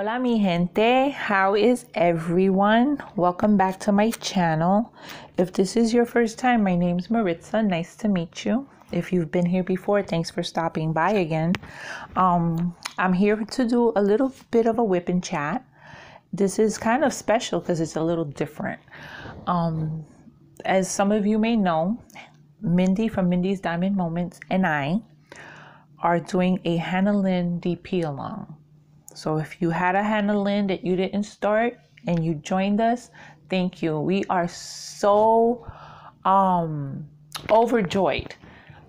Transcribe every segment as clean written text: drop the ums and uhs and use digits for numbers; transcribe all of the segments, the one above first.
Hola mi gente, how is everyone? Welcome back to my channel. If this is your first time, my name's Maritza. Nice to meet you. If you've been here before, thanks for stopping by again. I'm here to do a little bit of a whip and chat. This is kind of special because it's a little different. As some of you may know, Mindy from Mindy's Diamond Moments and I are doing a Hannah Lynn DP along. So if you had a Hannah Lynn that you didn't start and you joined us, thank you. We are so overjoyed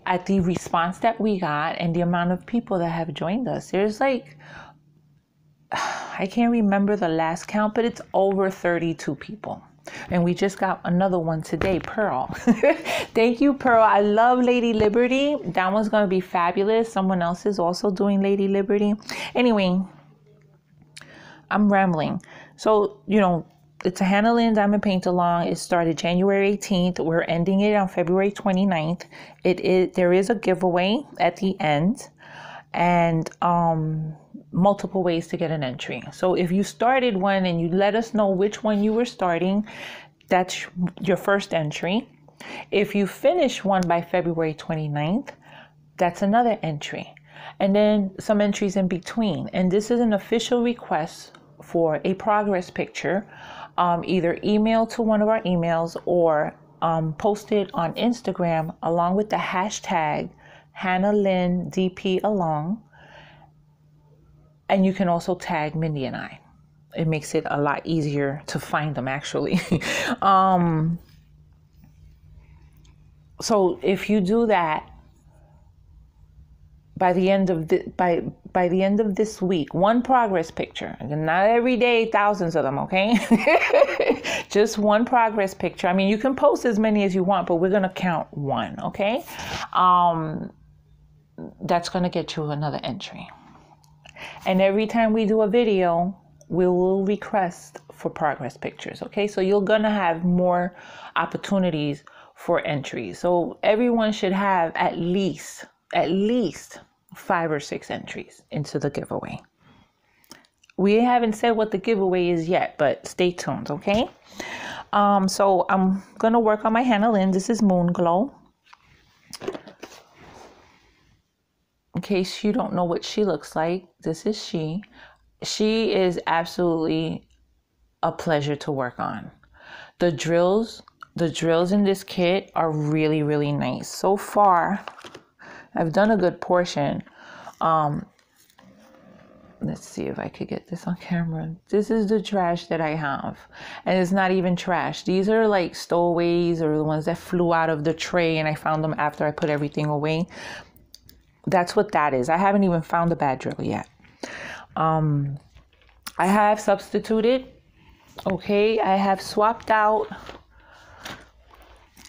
at the response that we got and the amount of people that have joined us. There's like, I can't remember the last count, but it's over 32 people. And we just got another one today, Pearl. Thank you, Pearl. I love Lady Liberty. That one's going to be fabulous. Someone else is also doing Lady Liberty. Anyway, I'm rambling. So, it's a Hannah Lynn Diamond Paint Along. It started January 18th. We're ending it on February 29th. There is a giveaway at the end and multiple ways to get an entry. So if you started one and you let us know which one you were starting, that's your first entry. If you finish one by February 29th, that's another entry. And then some entries in between. And this is an official request for a progress picture, either email to one of our emails or post it on Instagram along with the hashtag Hannah Lynn DP Along. And you can also tag Mindy and I. It makes it a lot easier to find them actually. So if you do that, by the end of this week, one progress picture. Not every day, thousands of them, okay? Just one progress picture. I mean, you can post as many as you want, but we're gonna count one, okay? That's gonna get you another entry. And every time we do a video, we will request for progress pictures, okay? So you're gonna have more opportunities for entries. So everyone should have at least 5 or 6 entries into the giveaway. We haven't said what the giveaway is yet, but stay tuned, okay? So I'm gonna work on my Hannah Lynn. This is Moonglow. In case you don't know what she looks like, this is she. She is absolutely a pleasure to work on. The drills in this kit are really, really nice. So far, I've done a good portion. Let's see if I could get this on camera. This is the trash that I have. And it's not even trash. These are like stowaways or the ones that flew out of the tray and I found them after I put everything away. That's what that is. I haven't even found the bad drill yet. I have substituted. Okay, I have swapped out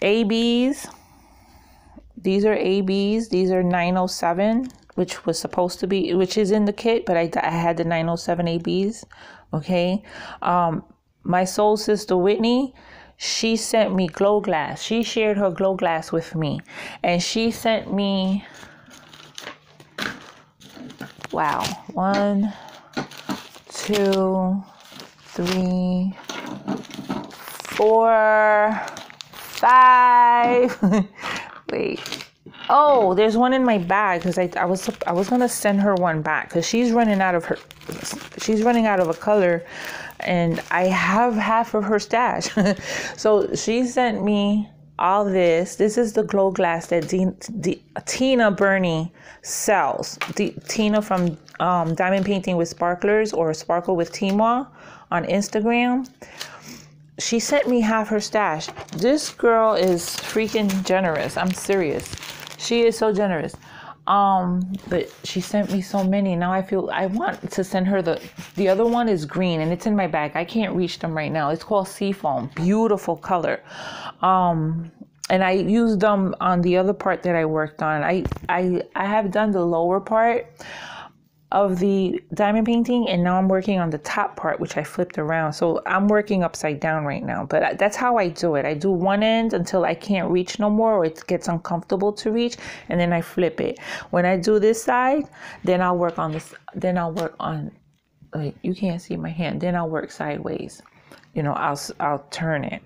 ABs. These are ABs. These are 907, which is in the kit, but I had the 907 ABs. Okay. My soul sister Whitney, she sent me glow glass. She shared her glow glass with me, and she sent me, wow, 1, 2, 3, 4, 5. Wait. Oh, there's one in my bag because I was gonna send her one back because she's running out of a color, and I have half of her stash. So she sent me all this. This is the glow glass that Tina Burney sells. Tina from Diamond Painting with Sparklers or Sparkle with Timo on Instagram. She sent me half her stash. This girl is freaking generous. I'm serious. She is so generous. But she sent me so many. Now I want to send her the other one is green and it's in my bag. I can't reach them right now. It's called Seafoam. Beautiful color. And I used them on the other part that I worked on. I have done the lower part of the diamond painting, and now I'm working on the top part, which I flipped around. So I'm working upside down right now, but that's how I do it. I do one end until I can't reach no more, or it gets uncomfortable to reach, and then I flip it. When I do this side, then I'll work on this. Then I'll work on like you can't see my hand. Then I'll work sideways. You know, I'll turn it.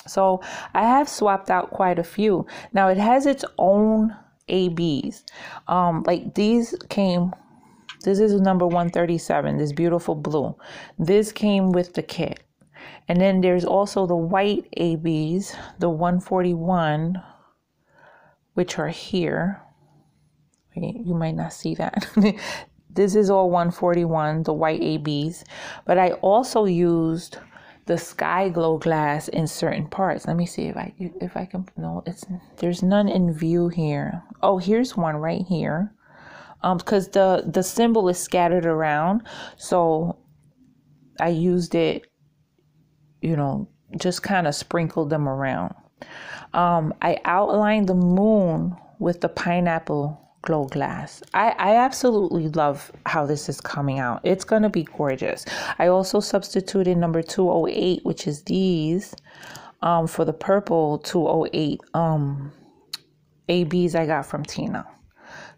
So I have swapped out quite a few. Now it has its own ABs. Like these came, this is number 137, this beautiful blue. This came with the kit. And then there's also the white ABs, the 141, which are here. You might not see that. This is all 141, the white ABs. But I also used the sky glow glass in certain parts. Let me see if I can. No, there's none in view here. Oh, here's one right here. Because the symbol is scattered around, so I used it. You know, just kind of sprinkled them around. I outlined the moon with the pineapple glow glass. I absolutely love how this is coming out. It's going to be gorgeous. I also substituted number 208, which is these, for the purple 208 ABs I got from Tina.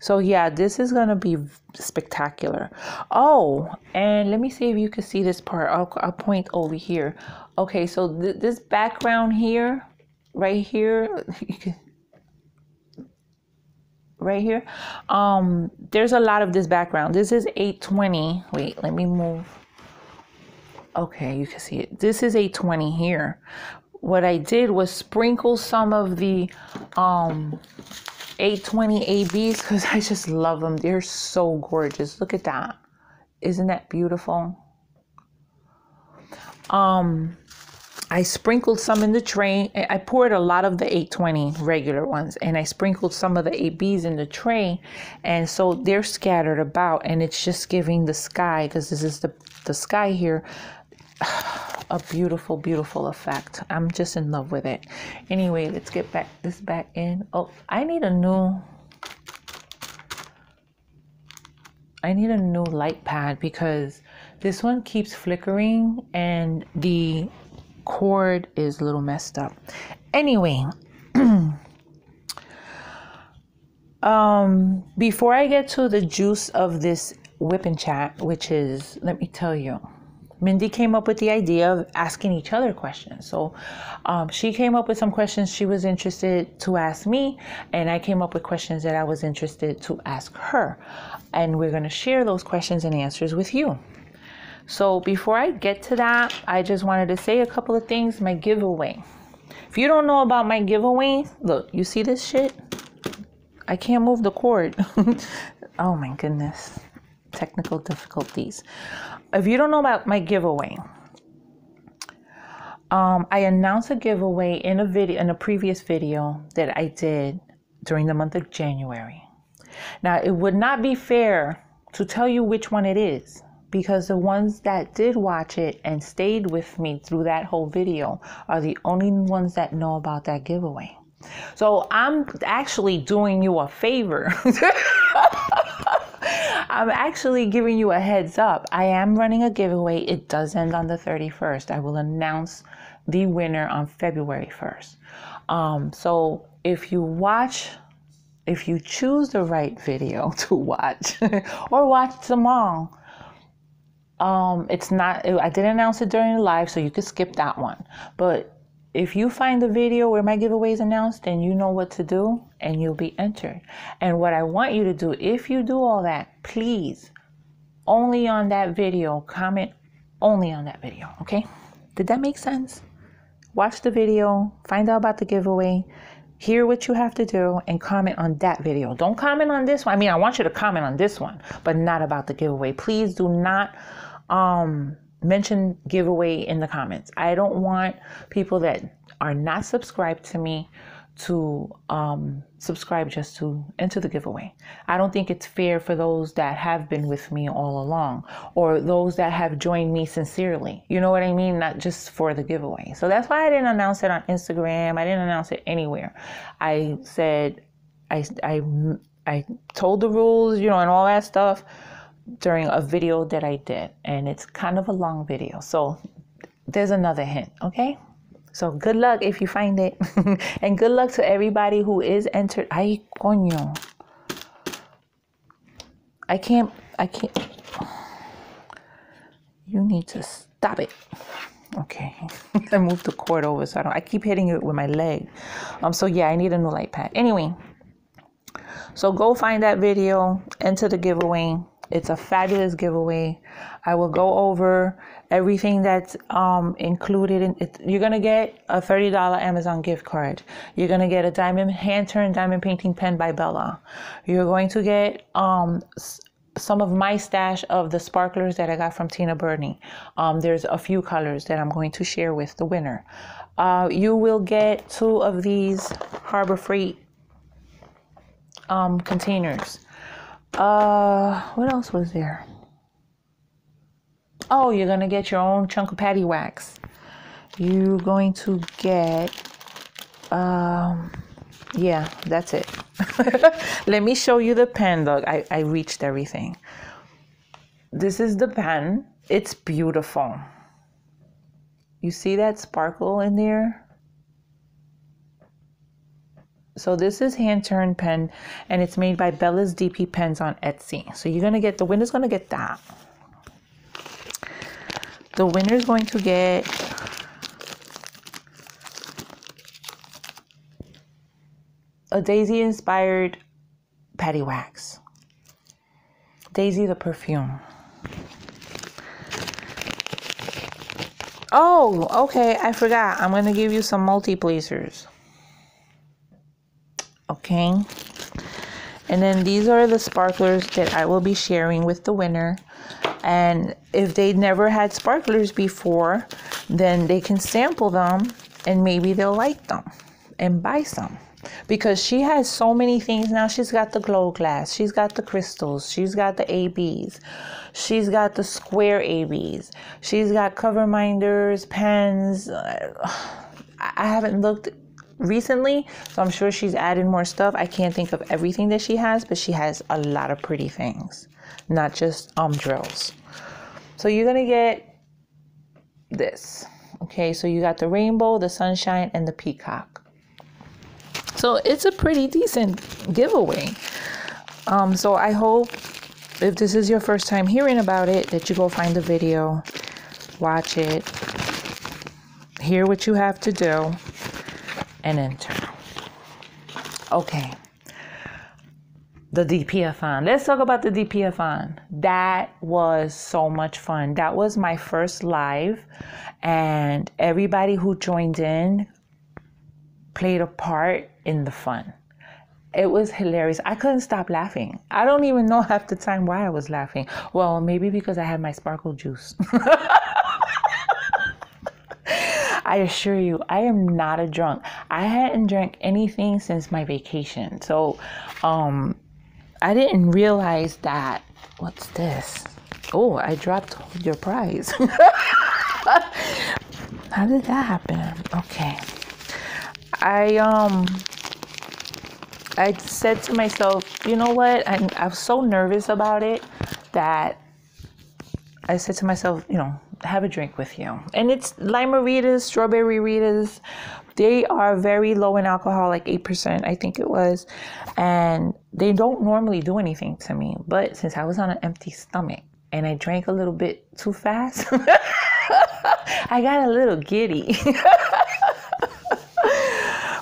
So yeah, this is going to be spectacular. Oh, and let me see if you can see this part. I'll point over here. Okay, so this background here, right here, right here, there's a lot of this background. This is 820. Wait, let me move. Okay, you can see it. This is 820 here. What I did was sprinkle some of the 820 ABs because I just love them. They're so gorgeous. Look at that. Isn't that beautiful? I sprinkled some in the tray. I poured a lot of the 820 regular ones and I sprinkled some of the ABs in the tray. And so they're scattered about and it's just giving the sky, because this is the sky here, a beautiful, beautiful effect. I'm just in love with it. Anyway, let's get this back in. Oh, I need a new light pad because this one keeps flickering and the cord is a little messed up. Anyway, before I get to the juice of this whip and chat, which is, let me tell you, Mindy came up with the idea of asking each other questions. So she came up with some questions she was interested to ask me, and I came up with questions that I was interested to ask her. And we're going to share those questions and answers with you. So before I get to that, I just wanted to say a couple of things. My giveaway. If you don't know about my giveaway, look, you see this shit? I can't move the cord. Oh my goodness. Technical difficulties. If you don't know about my giveaway, I announced a giveaway in a previous video that I did during the month of January. Now, it would not be fair to tell you which one it is, because the ones that did watch it and stayed with me through that whole video are the only ones that know about that giveaway. So I'm actually doing you a favor. I'm actually giving you a heads up. I am running a giveaway. It does end on the 31st. I will announce the winner on February 1st. So if you choose the right video to watch or watch them all, I didn't announce it during the live, so you could skip that one. But if you find the video where my giveaway is announced, then you know what to do and you'll be entered. And what I want you to do, if you do all that, please, only on that video, comment only on that video, okay? Did that make sense? Watch the video, find out about the giveaway, hear what you have to do, and comment on that video. Don't comment on this one. I mean, I want you to comment on this one, but not about the giveaway. Please do not mention giveaway in the comments. I don't want people that are not subscribed to me to subscribe just to enter the giveaway. I don't think it's fair for those that have been with me all along, or those that have joined me sincerely. You know what I mean? Not just for the giveaway. So that's why I didn't announce it on Instagram. I didn't announce it anywhere. I said, I told the rules, and all that stuff during a video that I did, and it's kind of a long video. So there's another hint, okay? So good luck if you find it. And good luck to everybody who is entered. Ay, coño. I can't. You need to stop it. Okay. I moved the cord over so I keep hitting it with my leg. So yeah, I need a new light pad. Anyway, so go find that video, enter the giveaway. It's a fabulous giveaway. I will go over everything that's included in it. You're gonna get a $30 Amazon gift card. You're gonna get a hand-turned diamond painting pen by Bella. You're going to get some of my stash of the sparklers that I got from Tina Burney. There's a few colors that I'm going to share with the winner. You will get 2 of these Harbor Freight containers. What else was there? Oh, you're gonna get your own chunk of patty wax. You're going to get yeah, that's it. Let me show you the pen. Look, I reached everything. This is the pen. It's beautiful. You see that sparkle in there? So this is hand-turned pen, and it's made by Bella's DP Pens on Etsy. So you're gonna get, the winner's gonna get that. The winner's going to get a Daisy-inspired patty wax. Daisy the perfume. Oh, okay, I forgot. I'm gonna give you some multi-placers. Okay, and then these are the sparklers that I will be sharing with the winner. And if they never had sparklers before, then they can sample them and maybe they'll like them and buy some, because she has so many things now. She's got the glow glass, she's got the crystals, she's got the ABs, she's got the square ABs, she's got cover minders, pens. I haven't looked recently, so I'm sure she's added more stuff. I can't think of everything that she has, but she has a lot of pretty things, not just drills. So you're gonna get this. Okay, so you got the rainbow, the sunshine, and the peacock. So it's a pretty decent giveaway. So I hope, if this is your first time hearing about it, that you go find the video, watch it, hear what you have to do, and enter. Okay, the DP-a-thon. Let's talk about the DP-a-thon. That was so much fun. That was my first live, and everybody who joined in played a part in the fun. It was hilarious. I couldn't stop laughing. I don't even know half the time why I was laughing. Well, maybe because I had my sparkle juice. I assure you, I am not a drunk. I hadn't drank anything since my vacation. So, I didn't realize that. What's this? Oh, I dropped your prize. How did that happen? Okay. I said to myself, you know what? I was so nervous about it that I said to myself, you know, have a drink with you. And it's lime-a-ritas, strawberry-ritas. They are very low in alcohol, like 8%, I think it was. And they don't normally do anything to me. But since I was on an empty stomach and I drank a little bit too fast, I got a little giddy.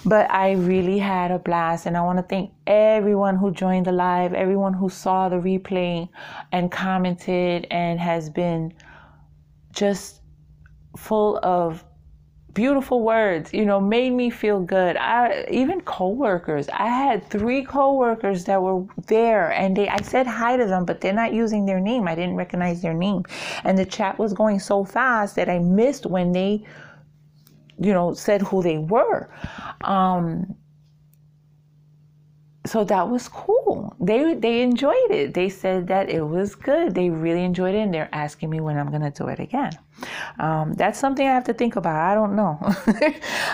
But I really had a blast, and I want to thank everyone who joined the live, everyone who saw the replay and commented and has been just full of beautiful words, you know, made me feel good. Even coworkers, I had 3 coworkers that were there, and I said hi to them, but they're not using their name. I didn't recognize their name, and the chat was going so fast that I missed when they, you know, said who they were. So that was cool. They enjoyed it. They said that it was good. They really enjoyed it, and they're asking me when I'm gonna do it again. That's something I have to think about. I don't know.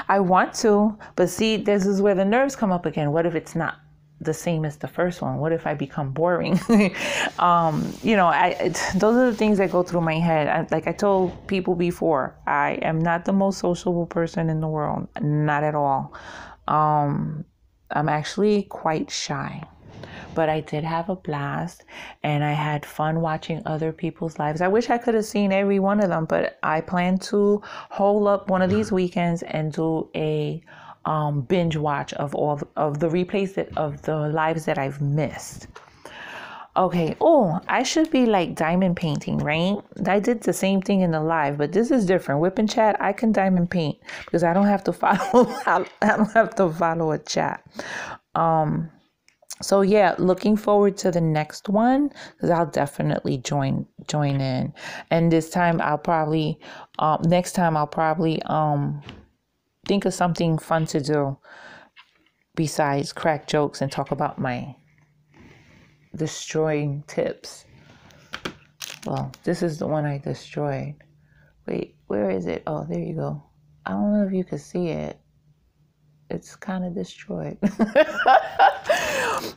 I want to, but see, this is where the nerves come up again. What if it's not the same as the first one? What if I become boring? You know, those are the things that go through my head. Like I told people before, I am not the most sociable person in the world. Not at all. I'm actually quite shy. But I did have a blast, and I had fun watching other people's lives. I wish I could have seen every one of them, but I plan to hold up one of these weekends and do a binge watch of all of the replays of the lives that I've missed. Okay. Oh, I should be like diamond painting, right? I did the same thing in the live, but this is different. Whip and chat, I can diamond paint because I don't have to follow. I don't have to follow a chat. So yeah, looking forward to the next one because I'll definitely join in. And this time I'll probably next time I'll probably think of something fun to do besides crack jokes and talk about my destroying tips. Well, this is the one I destroyed. Wait, where is it? Oh, there you go. I don't know if you can see it. It's kind of destroyed.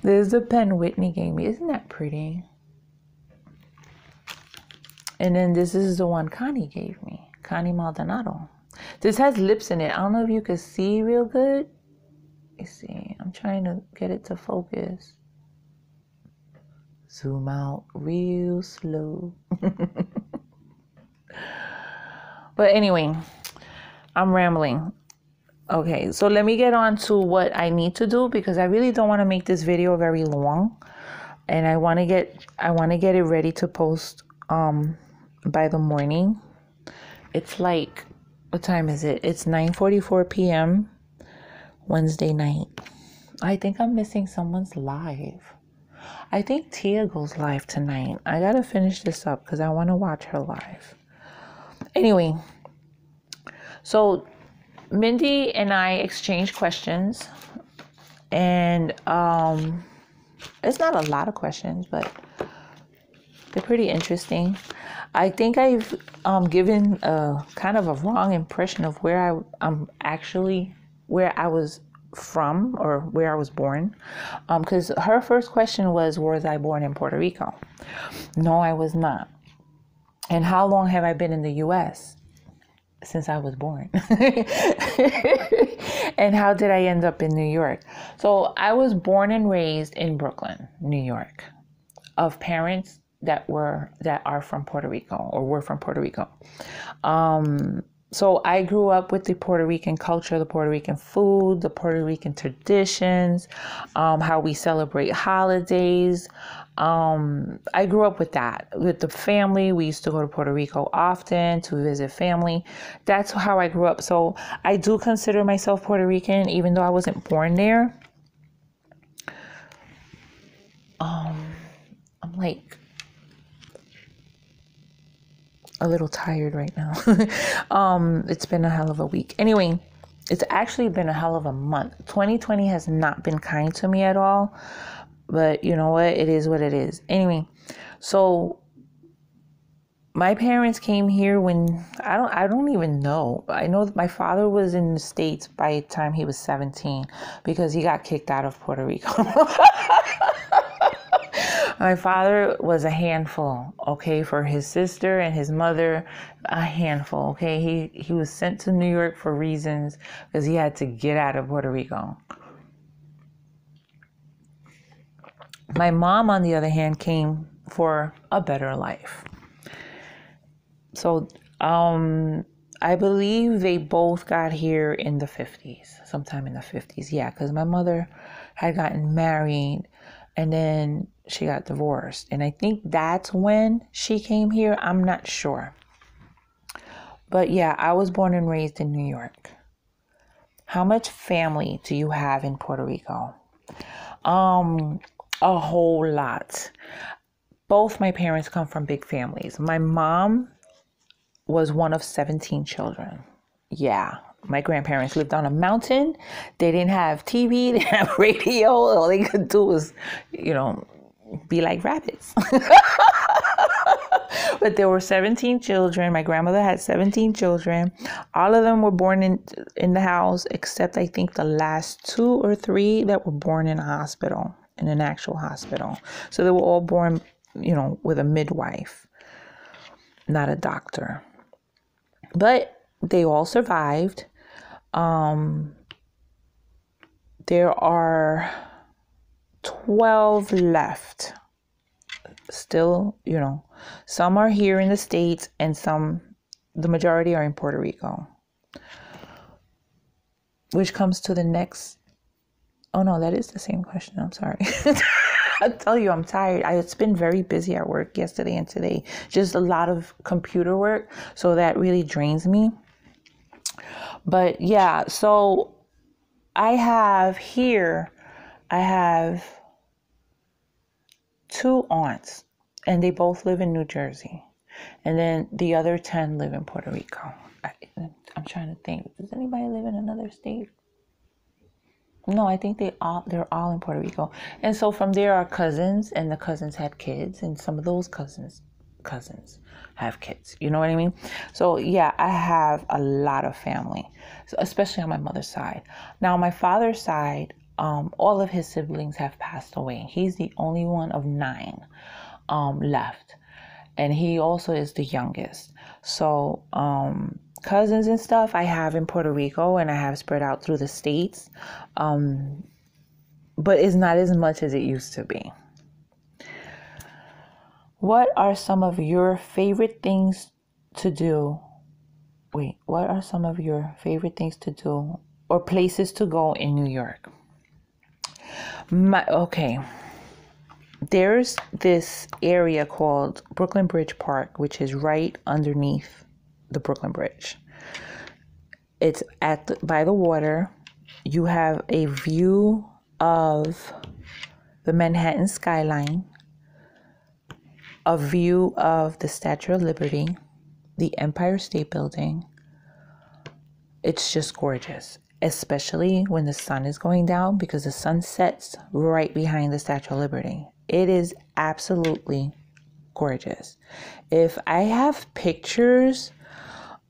There's a pen Whitney gave me. Isn't that pretty? And then this is the one Connie gave me. Connie Maldonado. This has lips in it. I don't know if you can see real good. Let's see. I'm trying to get it to focus. Zoom out real slow. But anyway, I'm rambling. Okay, so let me get on to what I need to do because I really don't want to make this video very long, and I want to get it ready to post by the morning. It's like, what time is it? It's 9:44 p.m. Wednesday night. I think I'm missing someone's live. I think Tia goes live tonight. I gotta finish this up because I want to watch her live. Anyway, so Mindy and I exchanged questions, and it's not a lot of questions, but they're pretty interesting. I think I've given a kind of a wrong impression of where I was from or where I was born, because her first question was I born in Puerto Rico? No, I was not. And how long have I been in the U.S.? Since I was born. And how did I end up in New York? So I was born and raised in Brooklyn, New York, of parents that are from Puerto Rico or were from Puerto Rico. So I grew up with the Puerto Rican culture, the Puerto Rican food, the Puerto Rican traditions, how we celebrate holidays. I grew up with that, with the family. We used to go to Puerto Rico often to visit family. That's how I grew up. So I do consider myself Puerto Rican, even though I wasn't born there. I'm like a little tired right now. It's been a hell of a week. Anyway, it's actually been a hell of a month. 2020 has not been kind to me at all. But you know what? It is what it is. Anyway, so my parents came here when I don't even know. I know that my father was in the States by the time he was 17 because he got kicked out of Puerto Rico. My father was a handful, okay, for his sister and his mother, a handful, okay. He was sent to New York for reasons because he had to get out of Puerto Rico. My mom, on the other hand, came for a better life. So I believe they both got here in the 50s, sometime in the 50s. Yeah, because my mother had gotten married and then she got divorced. And I think that's when she came here. I'm not sure. But yeah, I was born and raised in New York. How much family do you have in Puerto Rico? A whole lot. Both my parents come from big families. My mom was one of 17 children. Yeah. My grandparents lived on a mountain. They didn't have TV. They didn't have radio. All they could do was, be like rabbits. But there were 17 children. My grandmother had 17 children. All of them were born in the house, except I think the last 2 or 3 that were born in a hospital, in an actual hospital. So they were all born, with a midwife, not a doctor. But they all survived. There are 12 left. Still, you know, some are here in the States and the majority are in Puerto Rico. Which comes to the next. Oh no, that is the same question. I'm sorry. I tell you, I'm tired. It's been very busy at work yesterday and today. Just a lot of computer work. So that really drains me. But yeah, so I have 2 aunts, and they both live in New Jersey. And then the other 10 live in Puerto Rico. I'm trying to think. Does anybody live in another state? No, I think they're all in Puerto Rico. And so from there are cousins, and the cousins had kids, and some of those cousins have kids. You know what I mean? So yeah, I have a lot of family, so especially on my mother's side. Now, on my father's side, all of his siblings have passed away. He's the only one of 9 left. And he also is the youngest. So cousins and stuff I have in Puerto Rico, and I have spread out through the states. But it's not as much as it used to be. What are some of your favorite things to do? What are some of your favorite things to do or places to go in New York? Okay. There's this area called Brooklyn Bridge Park, which is right underneath the Brooklyn Bridge. It's by the water. You have a view of the Manhattan skyline, a view of the Statue of Liberty, the Empire State Building. It's just gorgeous, especially when the sun is going down, because the sun sets right behind the Statue of Liberty. It is absolutely gorgeous. If I have pictures,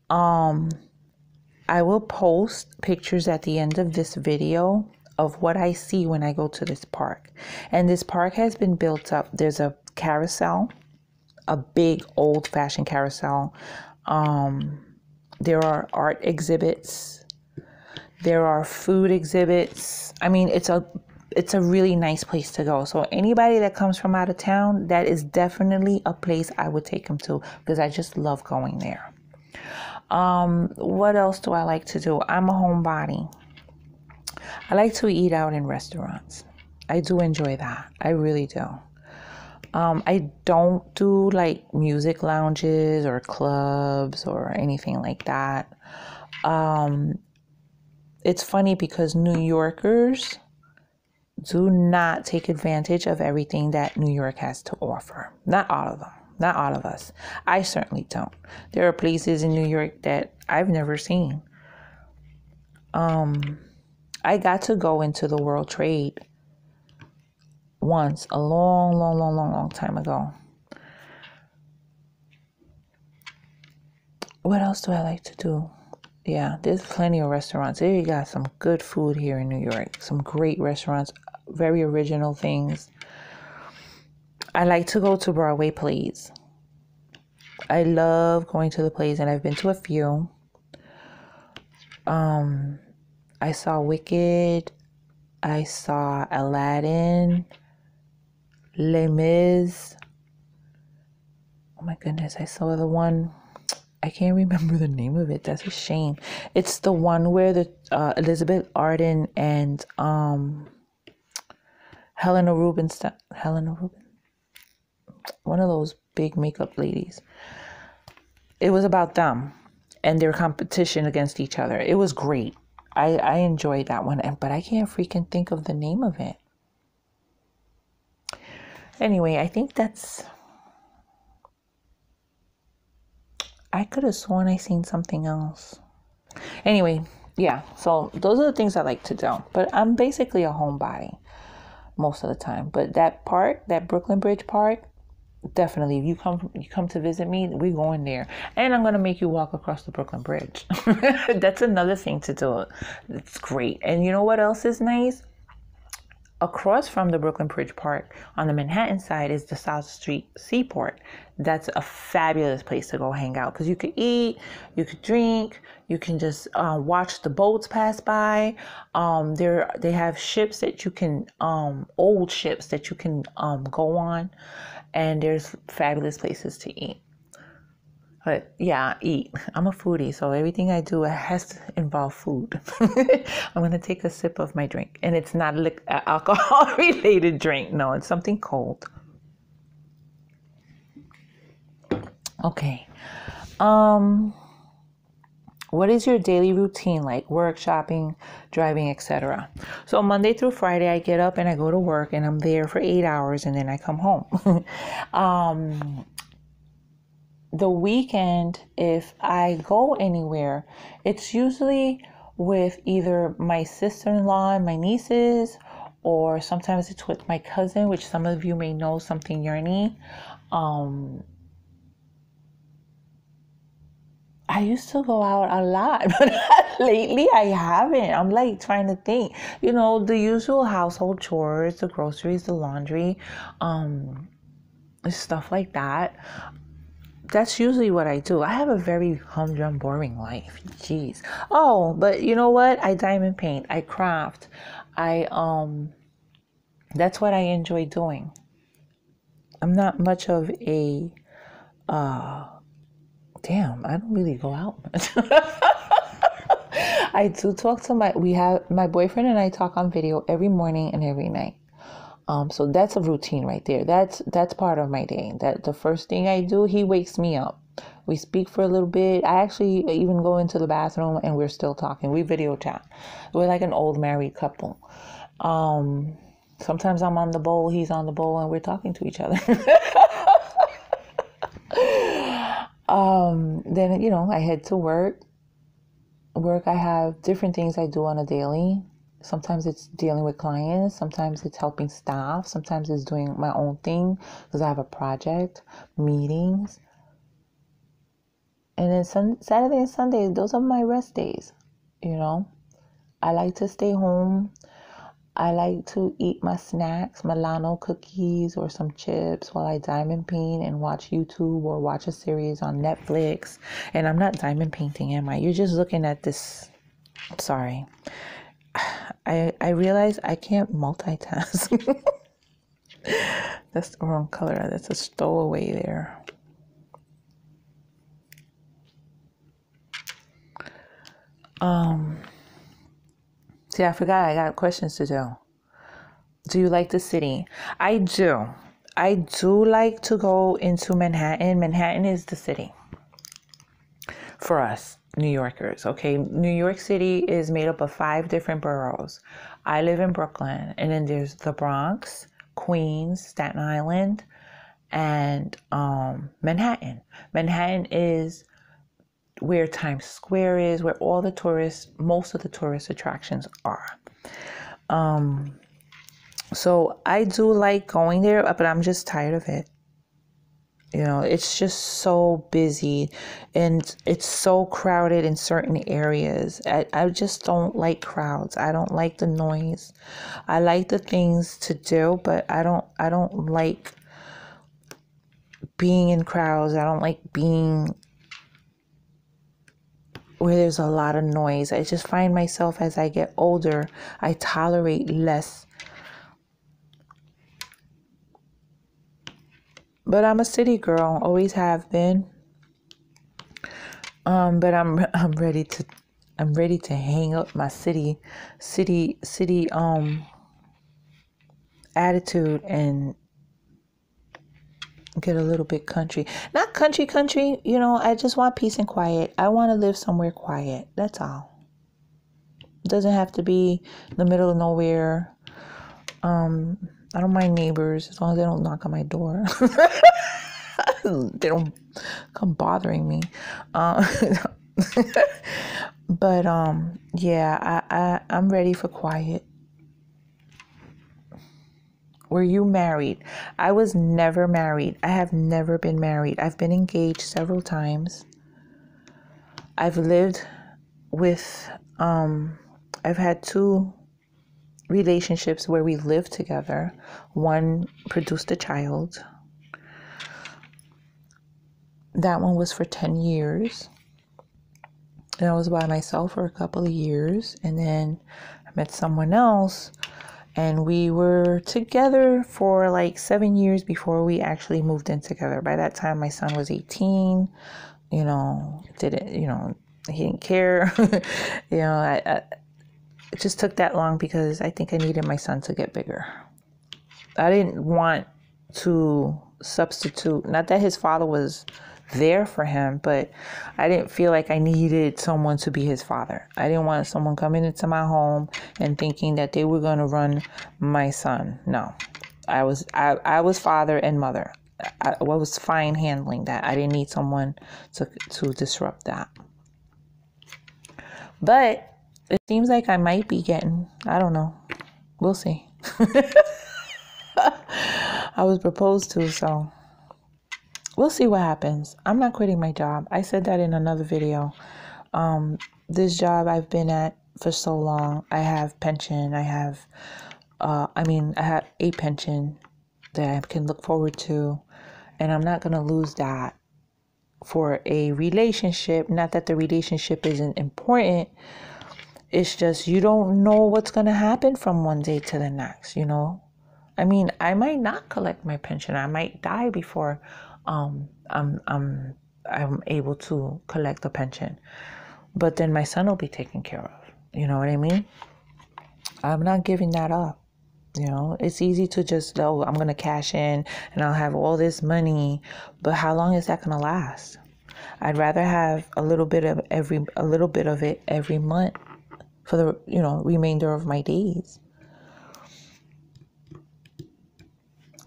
I will post pictures at the end of this video of what I see when I go to this park. And this park has been built up. There's a carousel, a big old-fashioned carousel. There are art exhibits. There are food exhibits. I mean, it's a really nice place to go. So anybody that comes from out of town, that is definitely a place I would take them to, because I just love going there. What else do I like to do? I'm a homebody. I like to eat out in restaurants. I do enjoy that. I really do. I don't do like music lounges or clubs or anything like that. It's funny because New Yorkers do not take advantage of everything that New York has to offer. Not all of them. Not all of us. I certainly don't. There are places in New York that I've never seen. I got to go into the World Trade once, a long time ago. What else do I like to do? Yeah, there's plenty of restaurants. There you got some good food here in New York. Some great restaurants, very original things. I like to go to Broadway plays. I love going to the plays, and I've been to a few. I saw Wicked. I saw Aladdin. Les Mis. Oh my goodness, I saw the one. I can't remember the name of it. That's a shame. It's the one where the Elizabeth Arden and Helena Rubin, one of those big makeup ladies. It was about them and their competition against each other. It was great. I enjoyed that one, but I can't freaking think of the name of it. Anyway, I think I could have sworn I seen something else. Anyway, yeah, so those are the things I like to do. But I'm basically a homebody most of the time. But that park, that Brooklyn Bridge Park, definitely, if you come to visit me, we're going there. And I'm going to make you walk across the Brooklyn Bridge. That's another thing to do. It's great. And you know what else is nice? across from the Brooklyn Bridge Park on the Manhattan side is the South Street Seaport. That's a fabulous place to go hang out because you could eat, you could drink, you can just watch the boats pass by. They have ships that you can, old ships that you can go on, and there's fabulous places to eat. But yeah, eat. I'm a foodie, so everything I do has to involve food. I'm going to take a sip of my drink. And it's not an alcohol-related drink. No, it's something cold. Okay. What is your daily routine like? Work, shopping, driving, etc. So Monday through Friday, I get up and I go to work, and I'm there for 8 hours, and then I come home. The weekend, if I go anywhere, it's usually with either my sister-in-law and my nieces, or sometimes it's with my cousin, which some of you may know, something Yerny. I used to go out a lot, but lately I haven't. I'm like trying to think, the usual household chores, the groceries, the laundry, stuff like that. That's usually what I do. I have a very humdrum, boring life. Jeez. Oh, but you know what? I diamond paint. I craft. That's what I enjoy doing. I'm not much of a, damn, I don't really go out much. I do talk to my boyfriend and I talk on video every morning and every night. So that's a routine right there. That's part of my day. That the first thing I do, he wakes me up. We speak for a little bit. I actually even go into the bathroom and we're still talking. We video chat. We're like an old married couple. Sometimes I'm on the bowl, he's on the bowl, and we're talking to each other. Then, I head to work. I have different things I do on a daily. Sometimes it's dealing with clients. Sometimes it's helping staff. Sometimes it's doing my own thing because I have a project, meetings. And then Saturday and Sunday, those are my rest days. I like to stay home. I like to eat my snacks, Milano cookies or some chips while I diamond paint and watch YouTube or watch a series on Netflix. And I'm not diamond painting, am I? You're just looking at this. I'm sorry. I realize I can't multitask. That's the wrong color. That's a stowaway there. See, I forgot I got questions to do. Do you like the city? I do. I do like to go into Manhattan. Manhattan is the city for us New Yorkers. Okay, New York City is made up of 5 different boroughs. I live in Brooklyn, and then there's the Bronx, Queens, Staten Island, and Manhattan. Manhattan is where Times Square is, where most of the tourist attractions are. So I do like going there, but I'm just tired of it. It's just so busy and it's so crowded in certain areas. I just don't like crowds. I don't like the noise. I like the things to do, but I don't like being in crowds. I don't like being where there's a lot of noise. I just find myself as I get older, I tolerate less. But I'm a city girl, always have been. But I'm ready to hang up my city attitude and get a little bit country. Not country, I just want peace and quiet. I want to live somewhere quiet. That's all. It doesn't have to be in the middle of nowhere. I don't mind neighbors as long as they don't knock on my door. They don't come bothering me. But yeah, I'm ready for quiet. Were you married? I was never married. I have never been married. I've been engaged several times. I've lived with, I've had 2 relationships where we lived together. One produced a child. That one was for 10 years. And I was by myself for a couple of years. And then I met someone else. And we were together for like 7 years before we actually moved in together. By that time, my son was 18. You know, he didn't care. It just took that long because I think I needed my son to get bigger. I didn't want to substitute, not that his father was there for him, but I didn't feel like I needed someone to be his father. I didn't want someone coming into my home and thinking that they were going to run my son. No, I was father and mother. I was fine handling that. I didn't need someone to disrupt that. But it seems like I might be getting, I don't know. We'll see. I was proposed to, so we'll see what happens. I'm not quitting my job. I said that in another video. This job I've been at for so long. I have pension. I have a pension that I can look forward to. And I'm not going to lose that for a relationship. Not that the relationship isn't important. It's just you don't know what's going to happen from one day to the next, you know. I mean, I might not collect my pension. I might die before I'm able to collect the pension. But then my son will be taken care of. You know what I mean? I'm not giving that up. You know, it's easy to just, I'm going to cash in and I'll have all this money. But how long is that going to last? I'd rather have a little bit of it every month for the, remainder of my days.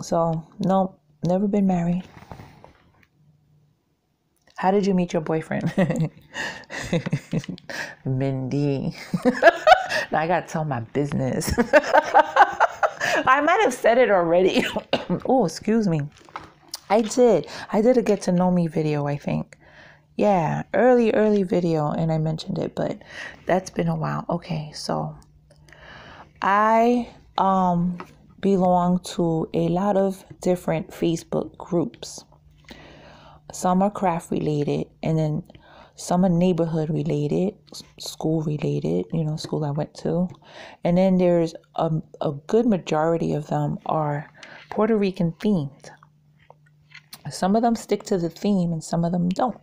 So, no, never been married. How did you meet your boyfriend? Mindy. Now I got to tell my business. I might have said it already. Oh, excuse me. I did a get to know me video, I think. Yeah, early video, and I mentioned it, but that's been a while. Okay, so I belong to a lot of different Facebook groups. Some are craft related, and then some are neighborhood related, school related, school I went to. And then there's a good majority of them are Puerto Rican themed. Some of them stick to the theme and some of them don't.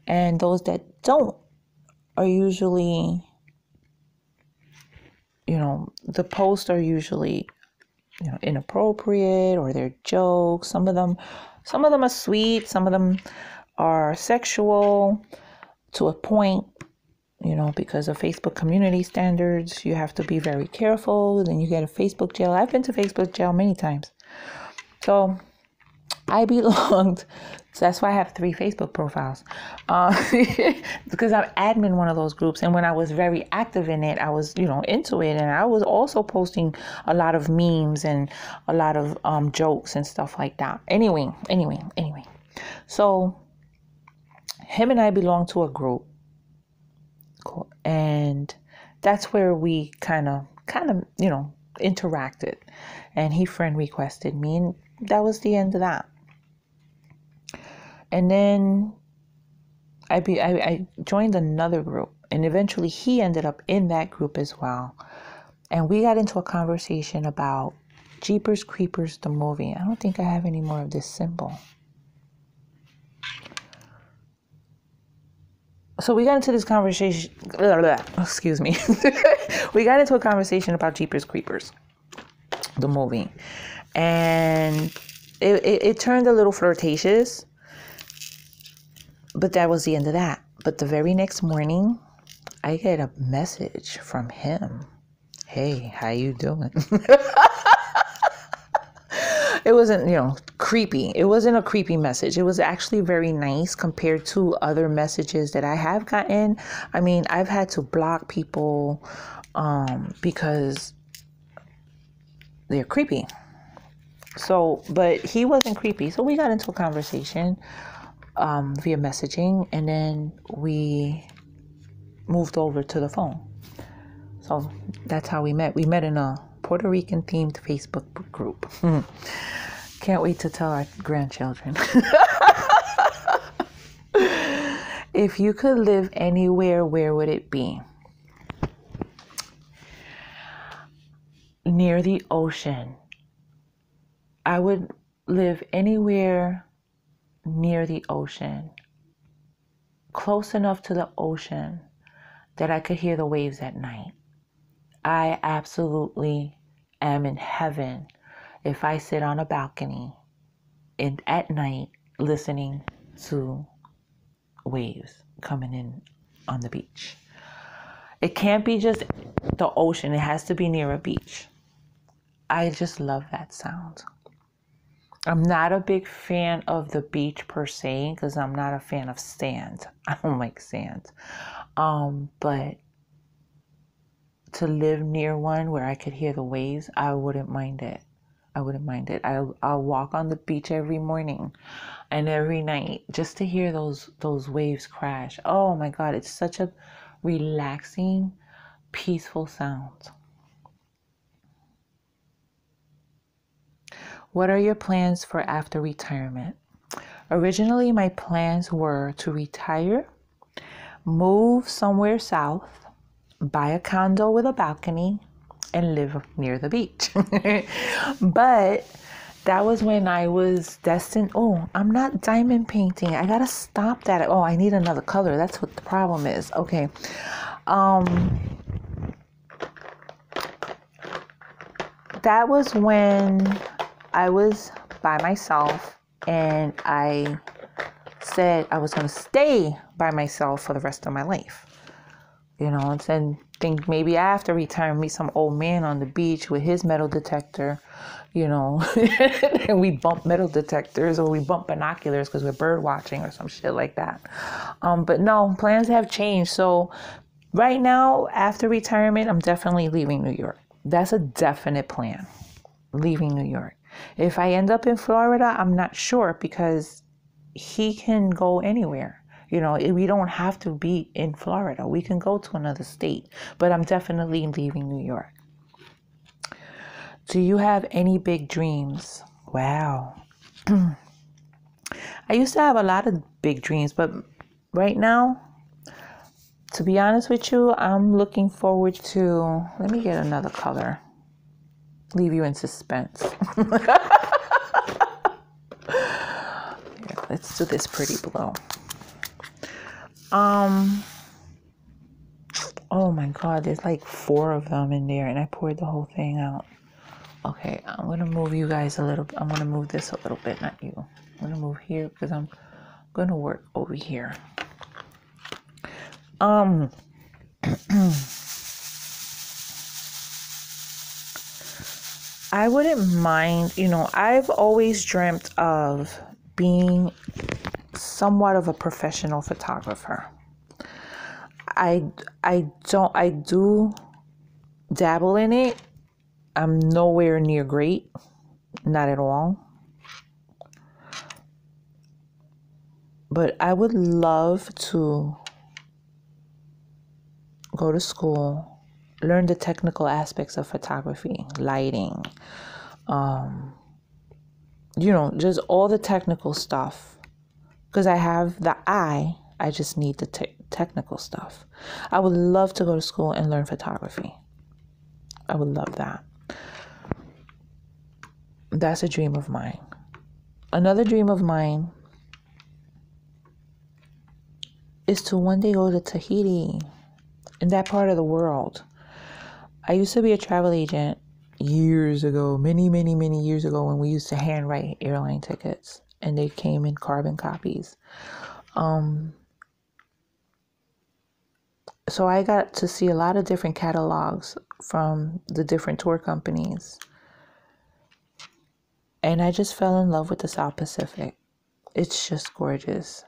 And those that don't are usually, the posts are usually, inappropriate, or they're jokes. Some of them are sweet. Some of them are sexual to a point, because of Facebook community standards. You have to be very careful. Then you get a Facebook jail. I've been to Facebook jail many times. So I belonged. So that's why I have 3 Facebook profiles. Because I'm admin one of those groups. And when I was very active in it, I was, into it. And I was also posting a lot of memes and a lot of jokes and stuff like that. Anyway. So him and I belong to a group. Cool. And that's where we kind of, interacted. And he friend requested me. And that was the end of that. And then I joined another group, and eventually he ended up in that group as well. And we got into a conversation about Jeepers Creepers, the movie. I don't think I have any more of this symbol. So we got into this conversation. Excuse me. We got into a conversation about Jeepers Creepers, the movie. And it turned a little flirtatious. But that was the end of that. But the very next morning, I get a message from him. Hey, how you doing? It wasn't, creepy. It wasn't a creepy message. It was actually very nice compared to other messages that I have gotten. I mean, I've had to block people because they're creepy. So, but he wasn't creepy. So we got into a conversation via messaging, and then we moved over to the phone. So that's how we met. We met in a Puerto Rican themed Facebook group. Can't wait to tell our grandchildren. If you could live anywhere, where would it be? Near the ocean. I would live anywhere near the ocean, close enough to the ocean that I could hear the waves at night. I absolutely am in heaven if I sit on a balcony and at night listening to waves coming in on the beach. It can't be just the ocean. It has to be near a beach. I just love that sound. I'm not a big fan of the beach per se because I'm not a fan of sand. I don't like sand. But to live near one where I could hear the waves, I wouldn't mind it. I wouldn't mind it. I'll walk on the beach every morning and every night just to hear those waves crash. Oh my God, it's such a relaxing, peaceful sound. What are your plans for after retirement? Originally, my plans were to retire, move somewhere south, buy a condo with a balcony, and live near the beach. But that was when I was destined. Oh, I'm not diamond painting. I gotta stop that. Oh, I need another color. That's what the problem is. Okay. That was when I was by myself and I said I was going to stay by myself for the rest of my life. You know, and then think maybe after retirement, meet some old man on the beach with his metal detector, you know, and we bump metal detectors or we bump binoculars because we're bird watching or some shit like that. But no, plans have changed. So right now, after retirement, I'm definitely leaving New York. That's a definite plan, leaving New York. If I end up in Florida, I'm not sure because he can go anywhere. You know, we don't have to be in Florida. We can go to another state, but I'm definitely leaving New York. Do you have any big dreams? Wow. I used to have a lot of big dreams, but right now, to be honest with you, I'm looking forward to, let me get another color. Leave you in suspense. Here, let's do this pretty blue. Oh my God, there's like 4 of them in there and I poured the whole thing out. Okay, I'm going to move you guys a little bit. I'm going to move this a little bit, not you. I'm going to move here because I'm going to work over here. I wouldn't mind, you know, I've always dreamt of being somewhat of a professional photographer. I do dabble in it. I'm nowhere near great, not at all. But I would love to go to school, learn the technical aspects of photography, lighting, you know, just all the technical stuff. Because I have the eye, I just need the technical stuff. I would love to go to school and learn photography. I would love that. That's a dream of mine. Another dream of mine is to one day go to Tahiti, in that part of the world. I used to be a travel agent years ago, many years ago, when we used to handwrite airline tickets and they came in carbon copies. So I got to see a lot of different catalogs from the different tour companies. And I just fell in love with the South Pacific. It's just gorgeous.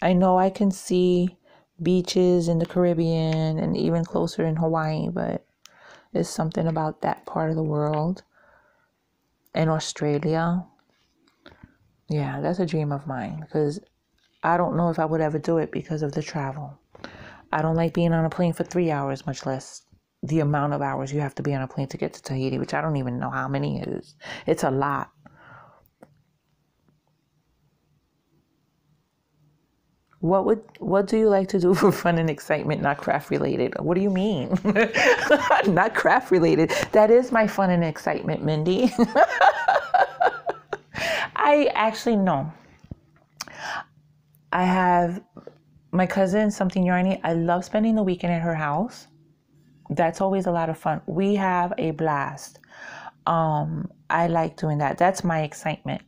I know I can see beaches in the Caribbean and even closer in Hawaii, but there's something about that part of the world. And Australia. Yeah, that's a dream of mine because I don't know if I would ever do it because of the travel. I don't like being on a plane for 3 hours, much less the amount of hours you have to be on a plane to get to Tahiti, which I don't even know how many it is. It's a lot. What do you like to do for fun and excitement, not craft related? What do you mean? Not craft related. That is my fun and excitement, Mindy. I actually know. I have my cousin, something Yarny. I love spending the weekend at her house. That's always a lot of fun. We have a blast. I like doing that. That's my excitement.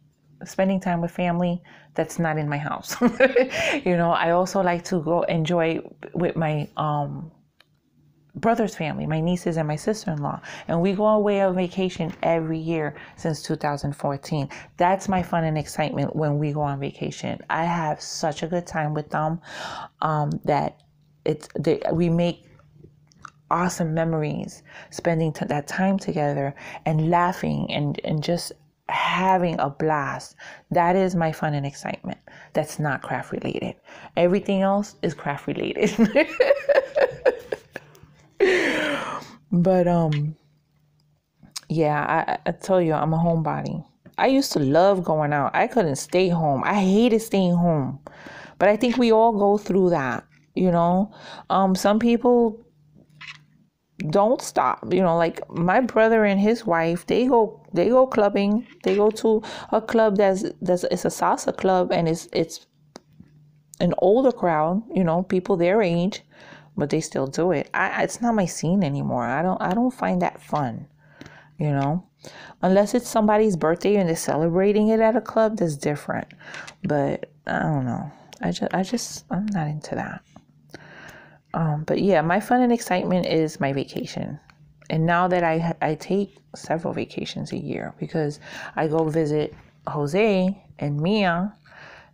Spending time with family that's not in my house. I also like to go enjoy with my brother's family, my nieces and my sister-in-law. And we go away on vacation every year since 2014. That's my fun and excitement when we go on vacation. I have such a good time with them that we make awesome memories, spending that time together and laughing and just having a blast. That is my fun and excitement. That's not craft related. Everything else is craft related. But yeah, I tell you, I'm a homebody. I used to love going out. I couldn't stay home. I hated staying home. But I think we all go through that, some people don't stop, like my brother and his wife, they go clubbing. They go to a club it's a salsa club, and it's an older crowd, people their age, but they still do it. It's not my scene anymore. I don't find that fun, unless it's somebody's birthday and they're celebrating it at a club. That's different. But I don't know. I'm not into that. But yeah, my fun and excitement is my vacation. And now that I take several vacations a year, because I go visit Jose and Mia,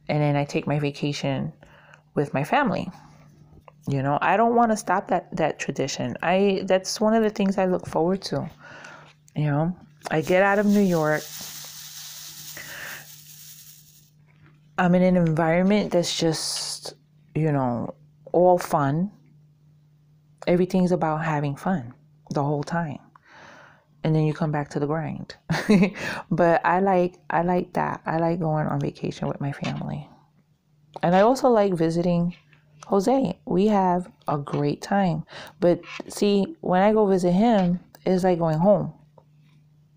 and then I take my vacation with my family. I don't want to stop that tradition. That's one of the things I look forward to. I get out of New York. I'm in an environment that's just, all fun. Everything's about having fun the whole time. And then you come back to the grind. But I like that. I like going on vacation with my family. And I also like visiting Jose. We have a great time. But see, when I go visit him, it's like going home,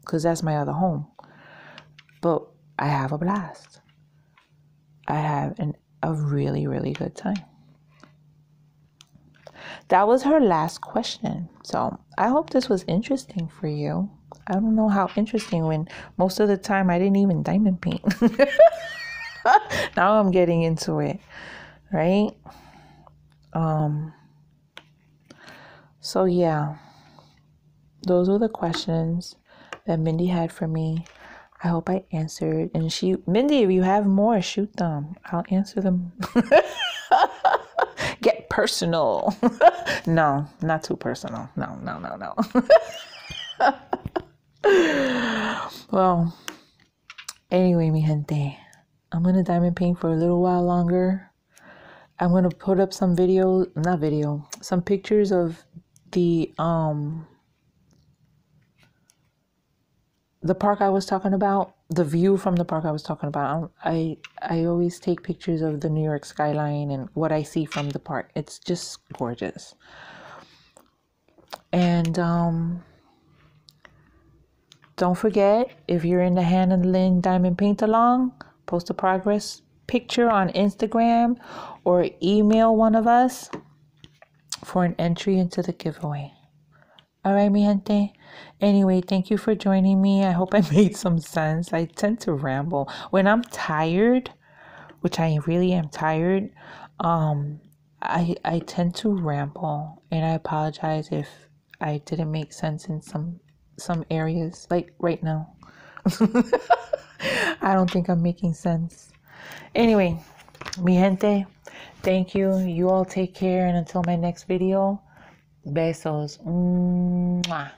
because that's my other home. But I have a blast. I have a really, really good time. That was her last question. So I hope this was interesting for you. I don't know how interesting, when most of the time I didn't even diamond paint. Now I'm getting into it, right? So yeah, those were the questions that Mindy had for me. I hope I answered. And Mindy, if you have more, shoot them. I'll answer them. Get personal. No, not too personal. No. Well, anyway, mi gente, I'm going to diamond paint for a little while longer. I'm going to put up some some pictures of the park I was talking about, the view from the park I was talking about. I always take pictures of the New York skyline and what I see from the park. It's just gorgeous. And don't forget, if you're in the Hannah and Lynn Diamond Paint Along, post a progress picture on Instagram or email one of us for an entry into the giveaway. All right, mi gente. Anyway, thank you for joining me. I hope I made some sense. I tend to ramble when I'm tired, which I really am tired. I tend to ramble, and I apologize if I didn't make sense in some areas, like right now. I don't think I'm making sense. Anyway, mi gente, thank you. You all take care, and until my next video, besos. Mwah.